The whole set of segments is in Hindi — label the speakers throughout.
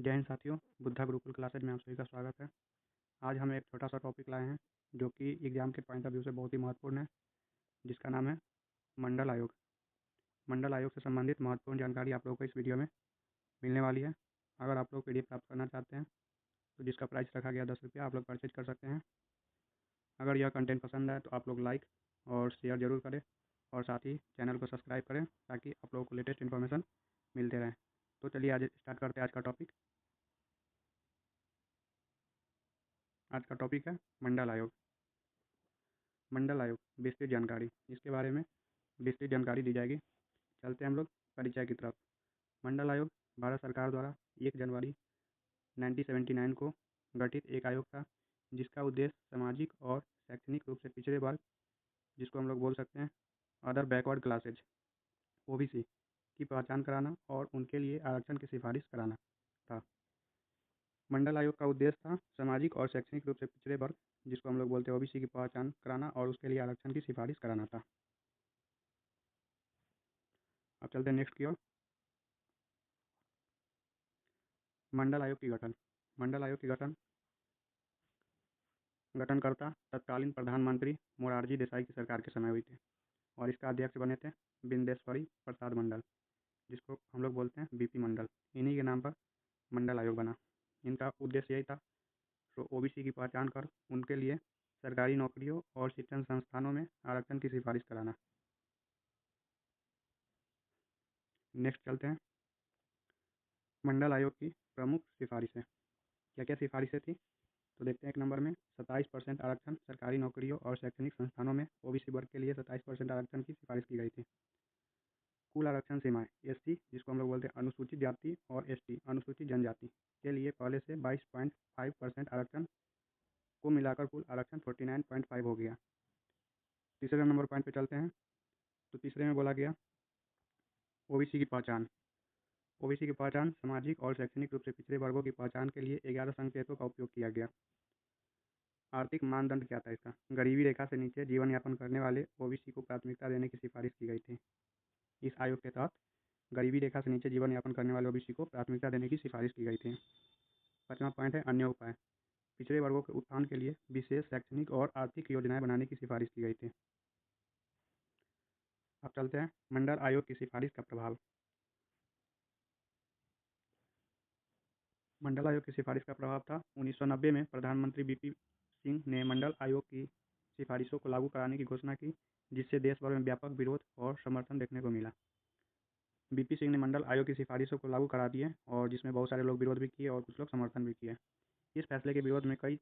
Speaker 1: जय हिंद साथियों, बुद्धा गुरुकुल क्लासेज में आप सभी का स्वागत है। आज हम एक छोटा सा टॉपिक लाए हैं जो कि एग्ज़ाम के पॉइंट ऑफ व्यू से बहुत ही महत्वपूर्ण है, जिसका नाम है मंडल आयोग। मंडल आयोग से संबंधित महत्वपूर्ण जानकारी आप लोगों को इस वीडियो में मिलने वाली है। अगर आप लोग PDF प्राप्त करना चाहते हैं तो जिसका प्राइस रखा गया 10 रुपया, आप लोग परचेज कर सकते हैं। अगर यह कंटेंट पसंद आए तो आप लोग लाइक और शेयर ज़रूर करें और साथ ही चैनल को सब्सक्राइब करें ताकि आप लोगों को लेटेस्ट इन्फॉर्मेशन मिलते रहें। तो चलिए आज स्टार्ट करते हैं आज का टॉपिक। आज का टॉपिक है मंडल आयोग। मंडल आयोग विस्तृत जानकारी, इसके बारे में विस्तृत जानकारी दी जाएगी। चलते हैं हम लोग परिचय की तरफ। मंडल आयोग भारत सरकार द्वारा 1 जनवरी 1979 को गठित एक आयोग था, जिसका उद्देश्य सामाजिक और शैक्षणिक रूप से पिछड़े वर्ग, जिसको हम लोग बोल सकते हैं अदर बैकवर्ड क्लासेज OBC की पहचान कराना और उनके लिए आरक्षण की सिफारिश कराना था। मंडल आयोग का उद्देश्य था सामाजिक और शैक्षणिक रूप से पिछड़े वर्ग, जिसको हम लोग बोलते हैं OBC की पहचान कराना और उसके लिए आरक्षण की सिफारिश कराना था। अब चलते हैं नेक्स्ट की ओर। मंडल आयोग की गठन। मंडल आयोग की गठनकर्ता तत्कालीन प्रधानमंत्री मोरारजी देसाई की सरकार के समय हुई थी और इसका अध्यक्ष बने थे बिंदेश्वरी प्रसाद मंडल, जिसको हम लोग बोलते हैं BP मंडल। इन्हीं के नाम पर मंडल आयोग बना। इनका उद्देश्य यही था तो OBC की पहचान कर उनके लिए सरकारी नौकरियों और शिक्षण संस्थानों में आरक्षण की सिफारिश कराना। नेक्स्ट चलते हैं मंडल आयोग की प्रमुख सिफारिशें। क्या क्या सिफारिशें थी तो देखते हैं। एक नंबर में 27% आरक्षण सरकारी नौकरियों और शैक्षणिक संस्थानों में OBC वर्ग के लिए 27% आरक्षण की सिफारिश की गई थी। कुल आरक्षण सीमाएं SC, जिसको हम लोग बोलते हैं अनुसूचित जाति, और ST अनुसूचित जनजाति के लिए पहले से 22.5% आरक्षण को मिलाकर कुल आरक्षण 49.5 हो गया। तीसरे नंबर पॉइंट पे चलते हैं। तो तीसरे में बोला गया OBC की पहचान। OBC की पहचान सामाजिक और शैक्षणिक रूप से पिछड़े वर्गों की पहचान के लिए 11 संकेतों का उपयोग किया गया। आर्थिक मानदंड क्या था इसका? गरीबी रेखा से नीचे जीवन यापन करने वाले OBC को प्राथमिकता देने की सिफारिश की गई थी। इस आयोग के तहत गरीबी रेखा से नीचे जीवन यापन करने वाले OBC को प्राथमिकता देने की सिफारिश की गई थी। 5वां पॉइंट है अन्य उपाय। पिछड़े वर्गों के उत्थान के लिए विशेष शैक्षणिक और आर्थिक योजनाएं बनाने की सिफारिश की गई थी। अब चलते हैं मंडल आयोग की सिफारिश का प्रभाव। मंडल आयोग की सिफारिश का प्रभाव था 1990 में प्रधानमंत्री BP सिंह ने मंडल आयोग की सिफारिशों को लागू कराने की घोषणा की, जिससे देश भर में व्यापक विरोध और समर्थन देखने को मिला। BP सिंह ने मंडल आयोग की सिफारिशों को लागू करा दिए और जिसमें बहुत सारे लोग विरोध भी किए और कुछ लोग समर्थन भी किए। इस फैसले के विरोध में कई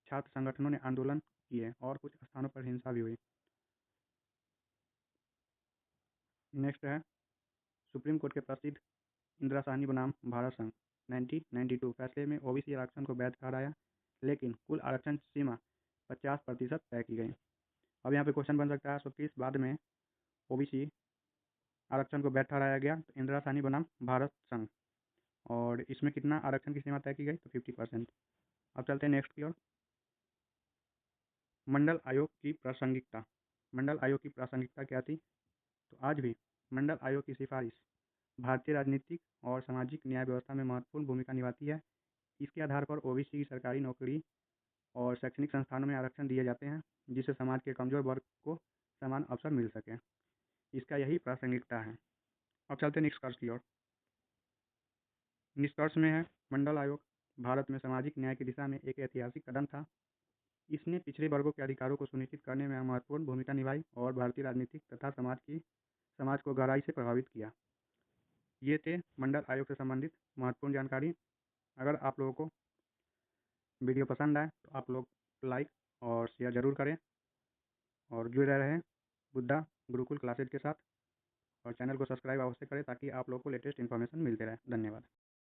Speaker 1: छात्र संगठनों ने आंदोलन किए और कुछ स्थानों पर हिंसा भी हुई। नेक्स्ट है सुप्रीम कोर्ट के प्रसिद्ध इंदिरा साहनी बनाम भारत संघ 1992 फैसले में OBC आरक्षण को वैध ठहराया, लेकिन कुल आरक्षण सीमा 50% तय की गई। अब यहाँ पे क्वेश्चन बन सकता है सो किस बाद में OBC आरक्षण को वैध ठहराया गया? तो इंदिरा साहनी बनाम भारत संघ, और इसमें कितना आरक्षण की सीमा तय की गई? तो 50%। अब चलते हैं नेक्स्ट की ओर। मंडल आयोग की प्रासंगिकता। मंडल आयोग की प्रासंगिकता क्या थी? तो आज भी मंडल आयोग की सिफारिश भारतीय राजनीतिक और सामाजिक न्याय व्यवस्था में महत्वपूर्ण भूमिका निभाती है। इसके आधार पर OBC की सरकारी नौकरी और शैक्षणिक संस्थानों में आरक्षण दिए जाते हैं, जिससे समाज के कमजोर वर्ग को समान अवसर मिल सके। इसका यही प्रासंगिकता है। अब चलते हैं निष्कर्ष की ओर। निष्कर्ष में है मंडल आयोग भारत में सामाजिक न्याय की दिशा में एक ऐतिहासिक कदम था। इसने पिछड़े वर्गों के अधिकारों को सुनिश्चित करने में महत्वपूर्ण भूमिका निभाई और भारतीय राजनीतिक तथा समाज को गहराई से प्रभावित किया। ये थे मंडल आयोग से संबंधित महत्वपूर्ण जानकारी। अगर आप लोगों को वीडियो पसंद आए तो आप लोग लाइक और शेयर ज़रूर करें और जुड़े रहें बुद्धा गुरुकुल क्लासेज के साथ, और चैनल को सब्सक्राइब अवश्य करें ताकि आप लोगों को लेटेस्ट इन्फॉर्मेशन मिलते रहे। धन्यवाद।